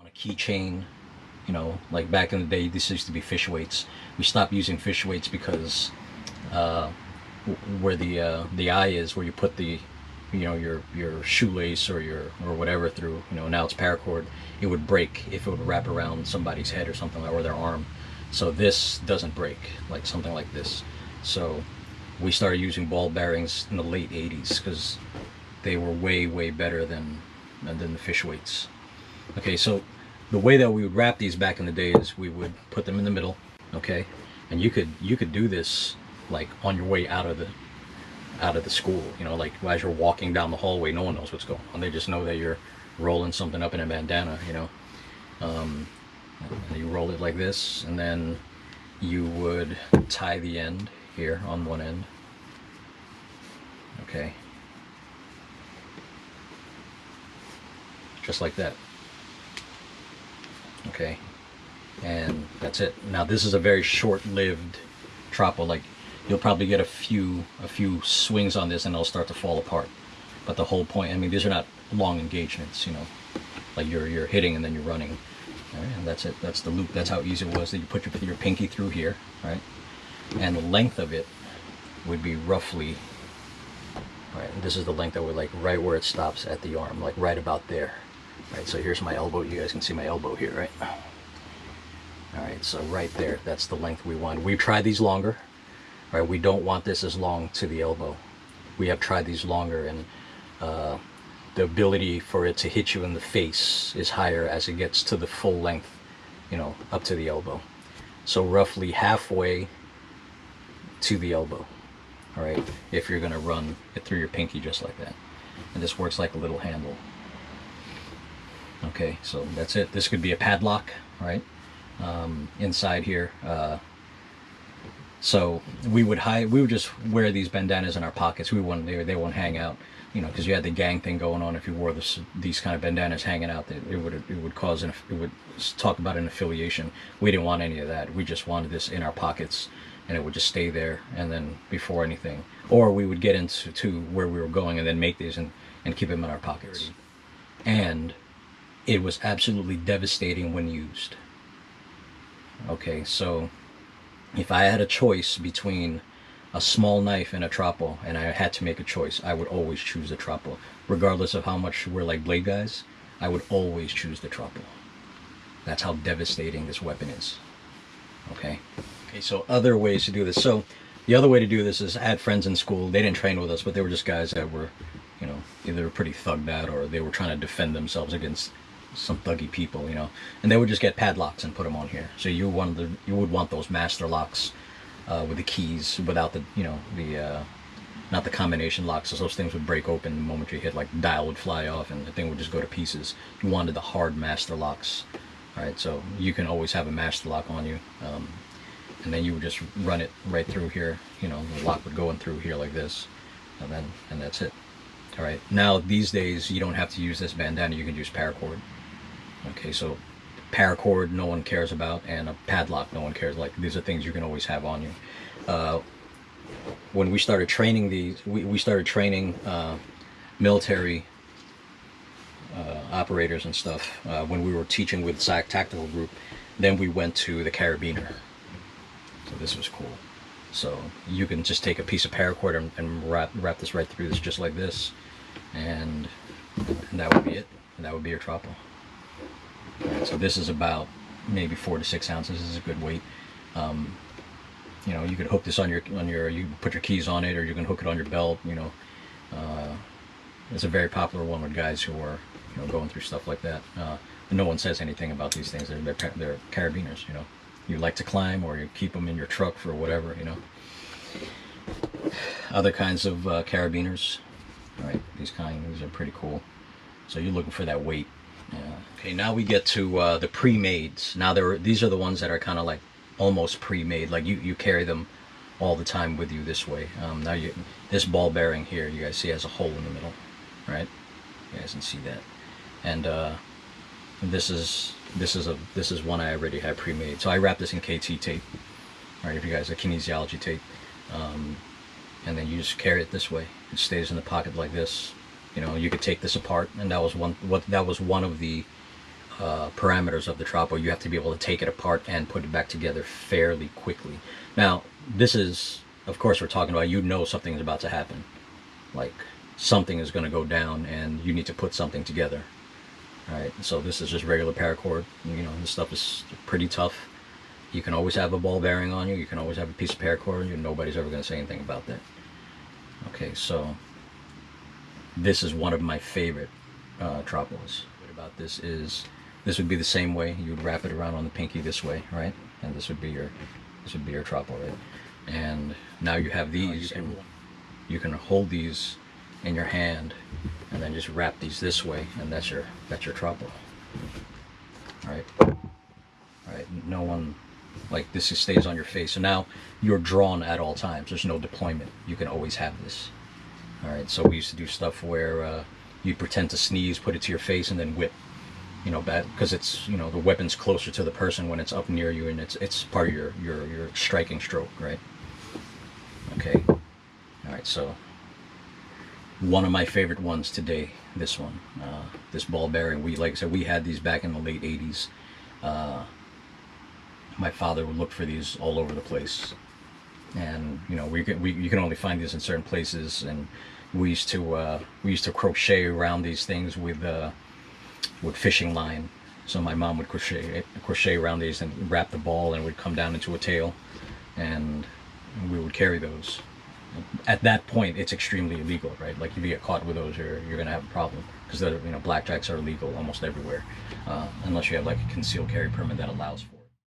a keychain. You know, like back in the day, this used to be fish weights. We stopped using fish weights because where the eye is, where you put the, you know, your shoelace or your or whatever through, you know, now it's paracord. It would break if it would wrap around somebody's head or something, or their arm. So this doesn't break like something like this. So we started using ball bearings in the late 80s because they were way better than the fish weights. Okay, so the way that we would wrap these back in the day is we would put them in the middle, okay, and you could do this like on your way out of the school, you know, like as you're walking down the hallway, no one knows what's going on. They just know that you're rolling something up in a bandana, you know. And you roll it like this, and then you would tie the end here on one end, okay, just like that. Okay, and that's it. Now this is a very short-lived trapo. Like you'll probably get a few swings on this and it'll start to fall apart. But the whole point, I mean, these are not long engagements, you know, like you're hitting and then you're running. All right, and that's it. That's the loop. That's how easy it was. That you put your pinky through here, right? And the length of it would be roughly, right? This is the length that would, like, right where it stops at the arm, like right about there. Right, so here's my elbow. You guys can see my elbow here, right? All right, so right there, that's the length we want. We've tried these longer, right? We don't want this as long to the elbow. We have tried these longer, and the ability for it to hit you in the face is higher as it gets to the full length, you know, up to the elbow. So roughly halfway to the elbow, all right, if you're gonna run it through your pinky just like that. And this works like a little handle. Okay, so that's it. This could be a padlock, right? Inside here. So we would just wear these bandanas in our pockets. They won't hang out, you know, because you had the gang thing going on. If you wore these kind of bandanas hanging out, it would cause it would talk about an affiliation. We didn't want any of that. We just wanted this in our pockets, and it would just stay there. And then before anything, or we would get into where we were going and then make these and keep them in our pockets. And it was absolutely devastating when used. Okay, so if I had a choice between a small knife and a trapo, and I had to make a choice, I would always choose the trapo. Regardless of how much we're like blade guys, I would always choose the trapo. That's how devastating this weapon is. Okay, so other ways to do this. So the other way to do this is I had friends in school. They didn't train with us, but they were just guys that were, you know, either were pretty thugged out or they were trying to defend themselves against some thuggy people, you know, and they would just get padlocks and put them on here. So you would want those master locks with the keys, without the, you know, the not the combination locks, so those things would break open the moment you hit. Like the dial would fly off and the thing would just go to pieces. You wanted the hard master locks. All right, so you can always have a master lock on you, and then you would just run it right through here. You know, the lock would go in through here like this, and that's it. All right, now these days you don't have to use this bandana. You can use paracord. Okay, so paracord no one cares about, and a padlock no one cares. Like, these are things you can always have on you. When we started training these, we started training military operators and stuff when we were teaching with SAC Tactical Group. Then we went to the carabiner. So this was cool. So you can just take a piece of paracord and wrap this right through this, just like this, and that would be it. And that would be your trapo. Right, so this is about maybe 4 to 6 ounces. This is a good weight. You know, you could hook this on your you put your keys on it, or you can hook it on your belt. You know, it's a very popular one with guys who are, you know, going through stuff like that. No one says anything about these things. They're carabiners. You know, you like to climb, or you keep them in your truck for whatever. You know, other kinds of carabiners. Right, these are pretty cool. So you're looking for that weight. Yeah. Okay, now we get to the pre-mades. Now these are the ones that are kind of like almost pre-made. Like you carry them all the time with you this way. Now this ball bearing here, you guys see, has a hole in the middle, right? You guys can see that. And this is one I already had pre-made. So I wrap this in KT tape. All right, if you guys, a kinesiology tape, and then you just carry it this way. It stays in the pocket like this. You know, you could take this apart, and that was one of the parameters of the trapo, you have to be able to take it apart and put it back together fairly quickly. Now, this is, of course, we're talking about, you know, something is about to happen. Like, something is going to go down and you need to put something together. All right, so this is just regular paracord. You know, this stuff is pretty tough. You can always have a ball bearing on you. You can always have a piece of paracord on you. Nobody's ever going to say anything about that. Okay, so this is one of my favorite tropos. What about this is, this would be the same way. You would wrap it around on the pinky this way, right? And this would be your trapo, right? And now you have these, and you can hold these in your hand, and then just wrap these this way, and that's your trapo. All right. All right. No one, like, this stays on your face. So now you're drawn at all times. There's no deployment. You can always have this. All right. So we used to do stuff where you'd pretend to sneeze, put it to your face, and then whip. You know, because it's, you know, the weapon's closer to the person when it's up near you, and it's part of your striking stroke, right? Okay. All right. So one of my favorite ones today, this one, this ball bearing. We, like I said, we had these back in the late 80s. My father would look for these all over the place, and you know, you can only find these in certain places. And we used to crochet around these things with fishing line. So my mom would crochet around these and wrap the ball, and it would come down into a tail, and we would carry those. At that point, it's extremely illegal, right? Like, if you get caught with those, you're gonna have a problem, because, you know, blackjacks are illegal almost everywhere, unless you have like a concealed carry permit that allows for it.